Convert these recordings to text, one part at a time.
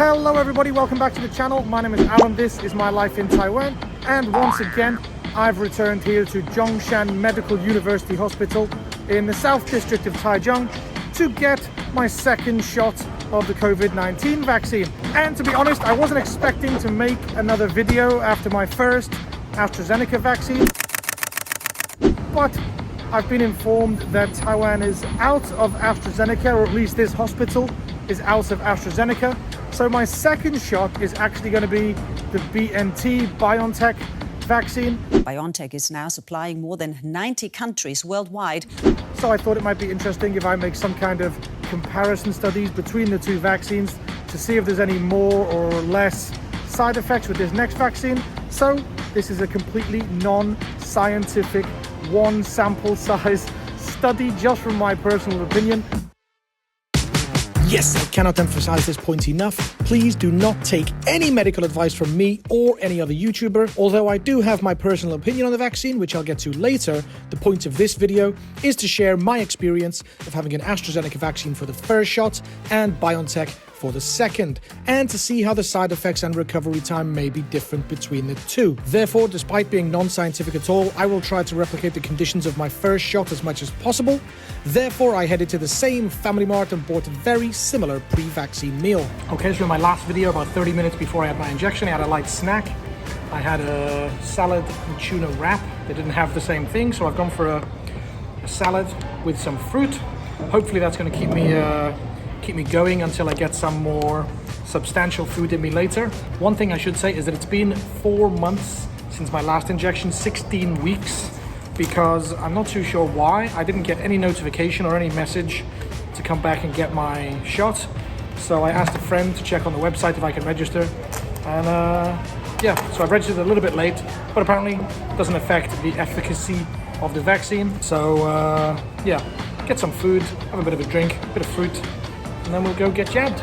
Hello everybody, welcome back to the channel. My name is Alan, this is my life in Taiwan, and once again I've returned here to Zhongshan Medical University Hospital in the South District of Taichung to get my second shot of the COVID-19 vaccine. And to be honest, I wasn't expecting to make another video after my first AstraZeneca vaccine, but I've been informed that Taiwan is out of AstraZeneca, or at least this hospital is out of AstraZeneca. So my second shot is actually going to be the BioNTech vaccine. BioNTech is now supplying more than 90 countries worldwide. So I thought it might be interesting if I make some kind of comparison studies between the two vaccines to see if there's any more or less side effects with this next vaccine. So this is a completely non-scientific, one sample size study just from my personal opinion. Yes, I cannot emphasize this point enough. Please do not take any medical advice from me or any other YouTuber. Although I do have my personal opinion on the vaccine, which I'll get to later, the point of this video is to share my experience of having an AstraZeneca vaccine for the first shot and BioNTech for the second, and to see how the side effects and recovery time may be different between the two. Therefore, despite being non-scientific at all, I will try to replicate the conditions of my first shot as much as possible. Therefore, I headed to the same Family Mart and bought a very similar pre-vaccine meal. Okay, so in my last video, about 30 minutes before I had my injection, I had a light snack. I had a salad and tuna wrap. They didn't have the same thing, so I've gone for a salad with some fruit. Hopefully that's going to keep me going until I get some more substantial food in me later. One thing I should say is that it's been 4 months since my last injection, 16 weeks, because I'm not too sure why. I didn't get any notification or any message to come back and get my shot. So I asked a friend to check on the website if I can register. And yeah, so I've registered a little bit late, but apparently it doesn't affect the efficacy of the vaccine. So yeah, get some food, have a bit of a drink, a bit of fruit, and then we'll go get jabbed.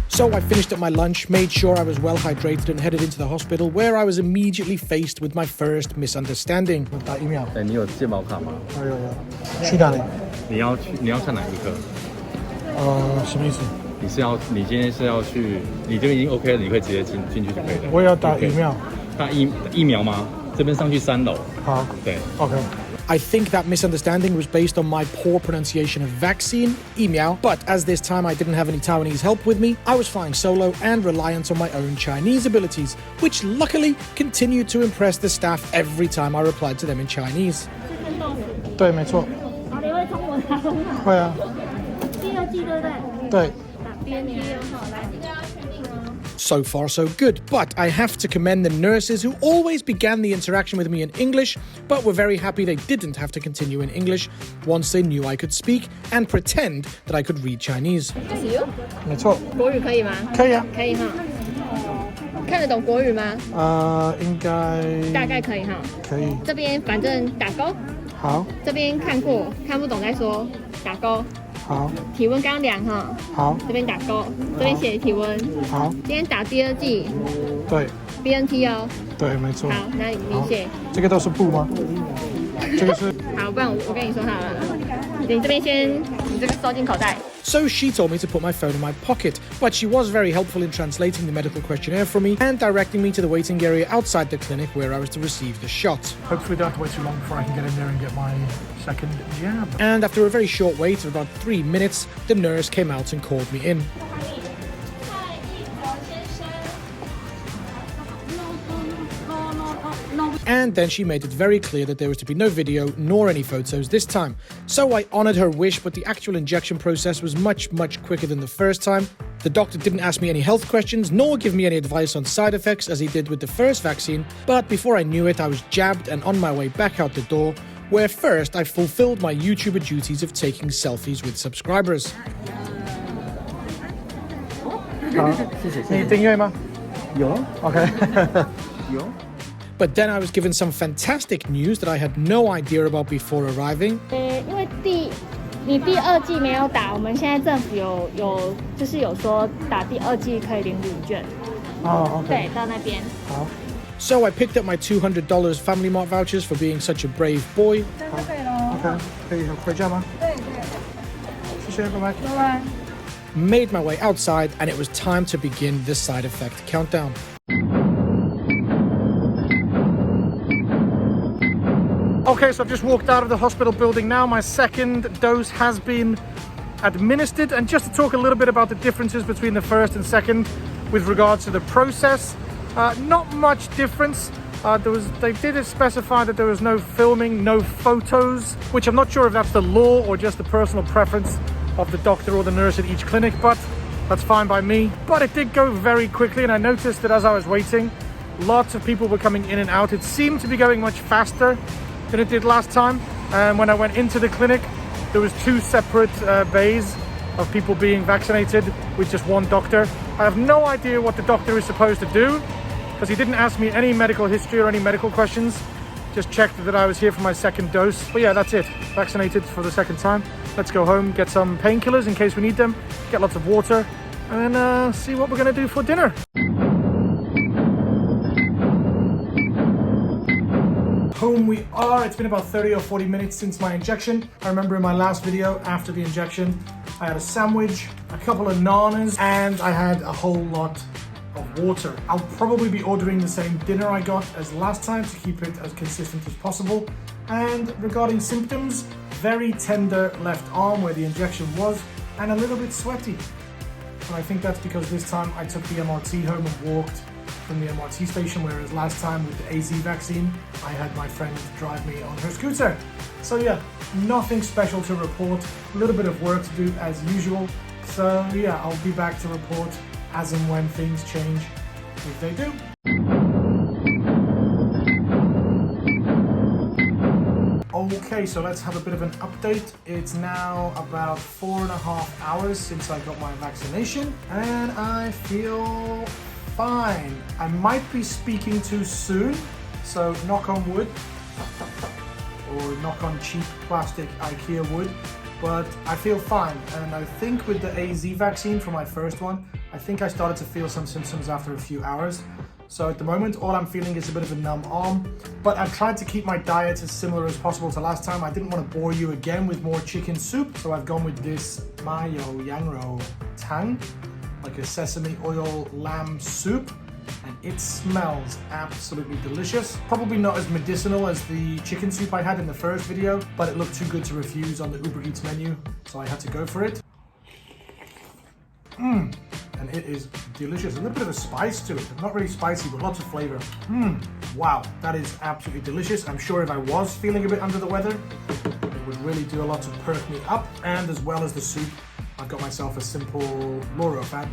So I finished up my lunch, made sure I was well hydrated, and headed into the hospital, where I was immediately faced with my first misunderstanding. 打疫苗。你有健保卡吗？有。去哪里？你要看哪一科？什么意思？你今天是要去，你这边已经 OK 了，你可以直接进去就可以了。我也要打疫苗。打疫苗吗？这边上去3楼。好。对。OK。I think that misunderstanding was based on my poor pronunciation of vaccine, 疫苗, but as this time I didn't have any Taiwanese help with me, I was flying solo and reliant on my own Chinese abilities, which luckily continued to impress the staff every time I replied to them in Chinese. 对，没错。你会中文啊？会啊。第2剂对不对？对。So far, so good, but I have to commend the nurses who always began the interaction with me in English, but were very happy they didn't have to continue in English once they knew I could speak and pretend that I could read Chinese. 没错。国语可以吗？可以啊。可以哈。看得懂国语吗？应该。大概可以哈。可以。这边反正打勾。好。这边看过，看不懂再说，打勾。好，体温刚量哈。好，这边打勾，这边写体温。好，今天打第2剂。对 ，BNT 哦。对，没错。好，那你写。这个都是布吗？这个是。好，不然我跟你说好了，你这边先，你这个收进口袋。So she told me to put my phone in my pocket, but she was very helpful in translating the medical questionnaire for me and directing me to the waiting area outside the clinic where I was to receive the shot. Hopefully don't have to wait too long before I can get in there and get my second jab. And after a very short wait of about 3 minutes, the nurse came out and called me in. And then she made it very clear that there was to be no video nor any photos this time. So I honored her wish, but the actual injection process was much quicker than the first time. The doctor didn't ask me any health questions nor give me any advice on side effects as he did with the first vaccine, but before I knew it, I was jabbed and on my way back out the door, where first I fulfilled my YouTuber duties of taking selfies with subscribers. 好，谢谢。你订阅吗？有。OK 有。But then I was given some fantastic news that I had no idea about before arriving. 因为你第2剂没有打，我们现在政府有就是有说打第2剂可以领礼券。哦 ，OK。对，到那边。好。So I picked up my $200 Family Mart vouchers for being such a brave boy. 好，OK，可以回家吗？对。谢谢，拜拜。拜拜。made my way outside, and it was time to begin the side effect countdown. Okay, so I've just walked out of the hospital building now. My second dose has been administered, and just to talk a little bit about the differences between the first and second with regards to the process, not much difference. They did specify that there was no filming, no photos, which I'm not sure if that's the law or just the personal preference of the doctor or the nurse at each clinic, but that's fine by me. But it did go very quickly, and I noticed that as I was waiting, lots of people were coming in and out. It seemed to be going much faster than it did last time. And when I went into the clinic, there was two separate bays of people being vaccinated with just one doctor. I have no idea what the doctor is supposed to do, because he didn't ask me any medical history or any medical questions. Just checked that I was here for my second dose. But yeah, that's it. Vaccinated for the second time. Let's go home, get some painkillers in case we need them, get lots of water, and then see what we're gonna do for dinner. Home we are. It's been about 30 or 40 minutes since my injection. I remember in my last video after the injection, I had a sandwich, a couple of nanas, and I had a whole lot of water. I'll probably be ordering the same dinner I got as last time to keep it as consistent as possible. And regarding symptoms, very tender left arm where the injection was, and a little bit sweaty. And I think that's because this time I took the MRT home and walked from the MRT station, whereas last time with the AZ vaccine, I had my friend drive me on her scooter. So yeah, nothing special to report, a little bit of work to do as usual. So yeah, I'll be back to report as and when things change, if they do. Okay, so let's have a bit of an update. It's now about 4.5 hours since I got my vaccination, and I feel fine. I might be speaking too soon, so knock on wood, or knock on cheap plastic IKEA wood, but I feel fine. And I think with the AZ vaccine for my first one, I think I started to feel some symptoms after a few hours. So at the moment, all I'm feeling is a bit of a numb arm, but I've tried to keep my diet as similar as possible to last time. I didn't want to bore you again with more chicken soup, so I've gone with this mayo yanro tang, like a sesame oil lamb soup, and it smells absolutely delicious. Probably not as medicinal as the chicken soup I had in the first video, but it looked too good to refuse on the Uber Eats menu, so I had to go for it. And it is delicious. A little bit of a spice to it. Not really spicy, but lots of flavor. Wow, that is absolutely delicious. I'm sure if I was feeling a bit under the weather, it would really do a lot to perk me up. And as well as the soup, I've got myself a simple Lorofan,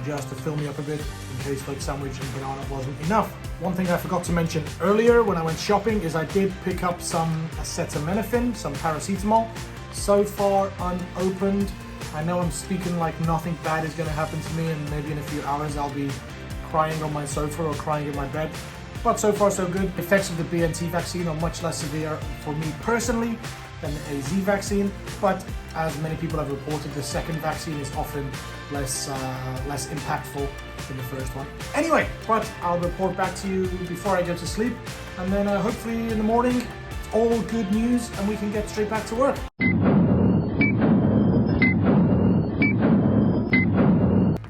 just to fill me up a bit in case like sandwich and banana wasn't enough. One thing I forgot to mention earlier when I went shopping is I did pick up some acetaminophen, some paracetamol. So far unopened. I know I'm speaking like nothing bad is going to happen to me, and maybe in a few hours I'll be crying on my sofa or crying in my bed. But so far so good. The effects of the BNT vaccine are much less severe for me personally than the AZ vaccine, but as many people have reported, the second vaccine is often less impactful than the first one. Anyway, but I'll report back to you before I go to sleep, and then hopefully in the morning it's all good news and we can get straight back to work.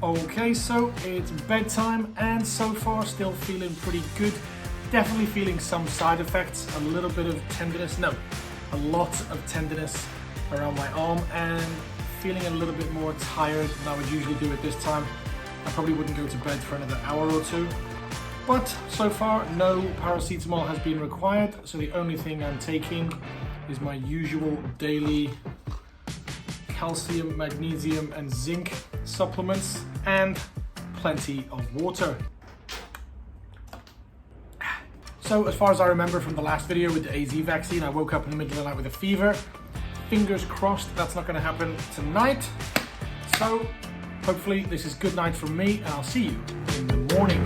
Okay, so it's bedtime, and so far still feeling pretty good. Definitely feeling some side effects, a little bit of tenderness, no, a lot of tenderness around my arm, and feeling a little bit more tired than I would usually do at this time. I probably wouldn't go to bed for another hour or two. But so far, no paracetamol has been required, so the only thing I'm taking is my usual daily calcium, magnesium and zinc supplements, and plenty of water. So as far as I remember from the last video with the AZ vaccine, I woke up in the middle of the night with a fever. Fingers crossed that's not going to happen tonight. So hopefully this is good night from me, and I'll see you in the morning.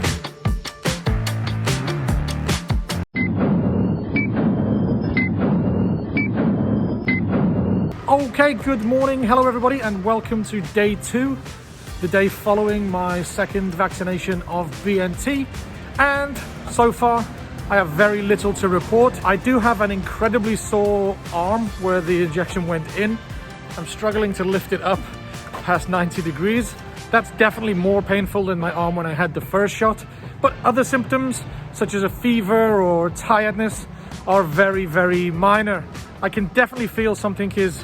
Okay, good morning. Hello everybody, and welcome to day 2, the day following my second vaccination of BNT. And so far, I have very little to report. I do have an incredibly sore arm where the injection went in. I'm struggling to lift it up past 90 degrees. That's definitely more painful than my arm when I had the first shot. But other symptoms, such as a fever or tiredness, are very, very minor. I can definitely feel something is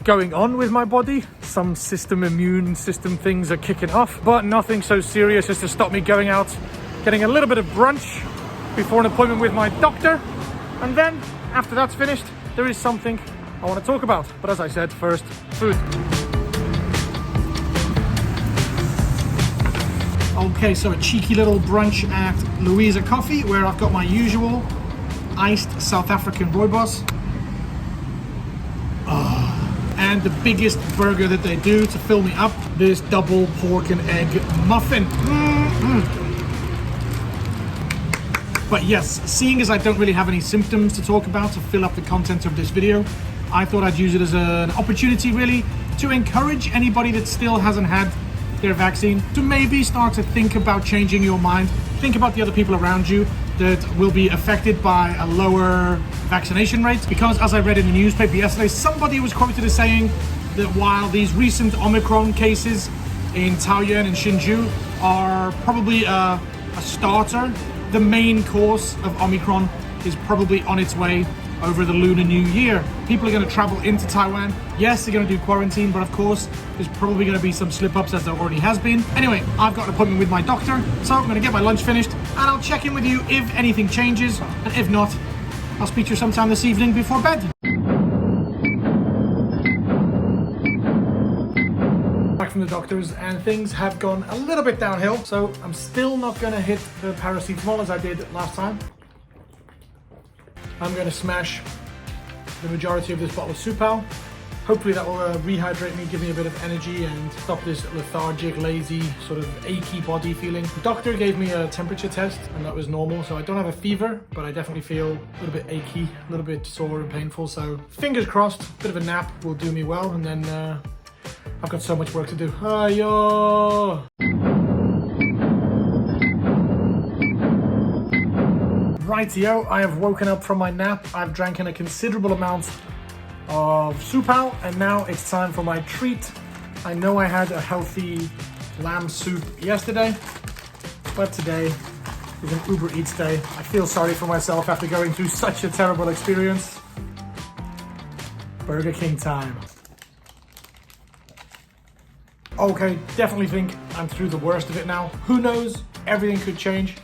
going on with my body. Some immune system things are kicking off, but nothing so serious as to stop me going out, getting a little bit of brunch before an appointment with my doctor. And then after that's finished, there is something I want to talk about. But as I said, first, food. Okay, so a cheeky little brunch at Louisa Coffee, where I've got my usual iced South African rooibos. And the biggest burger that they do to fill me up, this double pork and egg muffin. But yes, seeing as I don't really have any symptoms to talk about to fill up the content of this video, I thought I'd use it as an opportunity really to encourage anybody that still hasn't had their vaccine to maybe start to think about changing your mind. Think about the other people around you that will be affected by a lower vaccination rate. Because as I read in the newspaper yesterday, somebody was quoted as saying that while these recent Omicron cases in Taiwan and Hsinchu are probably a starter, the main course of Omicron is probably on its way over the Lunar New Year. People are going to travel into Taiwan. Yes, they're going to do quarantine, but of course, there's probably going to be some slip-ups as there already has been. Anyway, I've got an appointment with my doctor, so I'm going to get my lunch finished, and I'll check in with you if anything changes, and if not, I'll speak to you sometime this evening before bed. Back from the doctor's, and things have gone a little bit downhill, so I'm still not going to hit the paracetamol as I did last time. I'm going to smash the majority of this bottle of Supal. Hopefully that will rehydrate me, give me a bit of energy and stop this lethargic, lazy, sort of achy body feeling. The doctor gave me a temperature test and that was normal, so I don't have a fever, but I definitely feel a little bit achy, a little bit sore and painful, so fingers crossed, a bit of a nap will do me well, and then I've got so much work to do. Hiya! Rightio, I have woken up from my nap. I've drank in a considerable amount of Supal, and now it's time for my treat. I know I had a healthy lamb soup yesterday, but today is an Uber Eats day. I feel sorry for myself after going through such a terrible experience. Burger King time. Okay, definitely think I'm through the worst of it now. Who knows? Everything could change.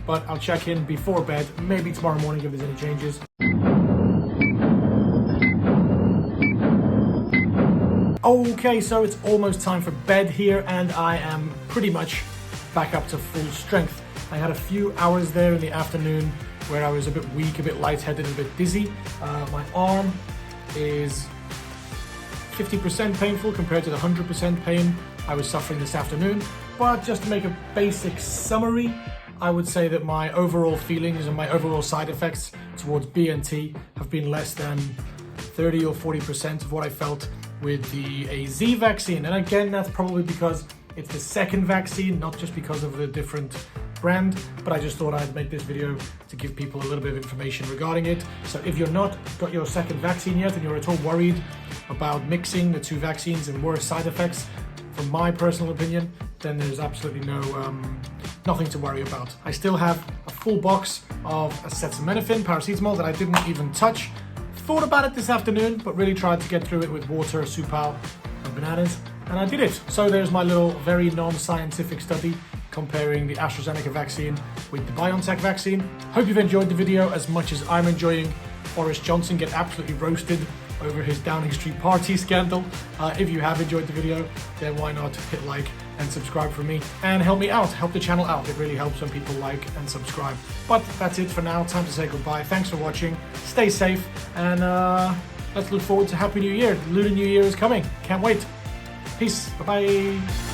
But I'll check in before bed, maybe tomorrow morning if there's any changes. Okay, so it's almost time for bed here, and I am pretty much back up to full strength. I had a few hours there in the afternoon where I was a bit weak, a bit lightheaded, a bit dizzy. My arm is 50% painful compared to the 100% pain I was suffering this afternoon. But just to make a basic summary, I would say that my overall feelings and my overall side effects towards BNT have been less than 30 or 40% of what I felt with the AZ vaccine. And again, that's probably because it's the second vaccine, not just because of the different brand, but I just thought I'd make this video to give people a little bit of information regarding it. So if you're not got your second vaccine yet and you're at all worried about mixing the two vaccines and worse side effects, from my personal opinion, then there's absolutely nothing to worry about. I still have a full box of acetaminophen, paracetamol, that I didn't even touch. Thought about it this afternoon, but really tried to get through it with water, Supal, and bananas, and I did it. So there's my little very non-scientific study comparing the AstraZeneca vaccine with the BioNTech vaccine. Hope you've enjoyed the video as much as I'm enjoying Boris Johnson get absolutely roasted over his Downing Street party scandal. If you have enjoyed the video, then why not hit like and subscribe for me and help me out, help the channel out. It really helps when people like and subscribe. But that's it for now. Time to say goodbye. Thanks for watching. Stay safe, and let's look forward to Happy New Year. The Lunar New Year is coming. Can't wait. Peace. Bye-bye.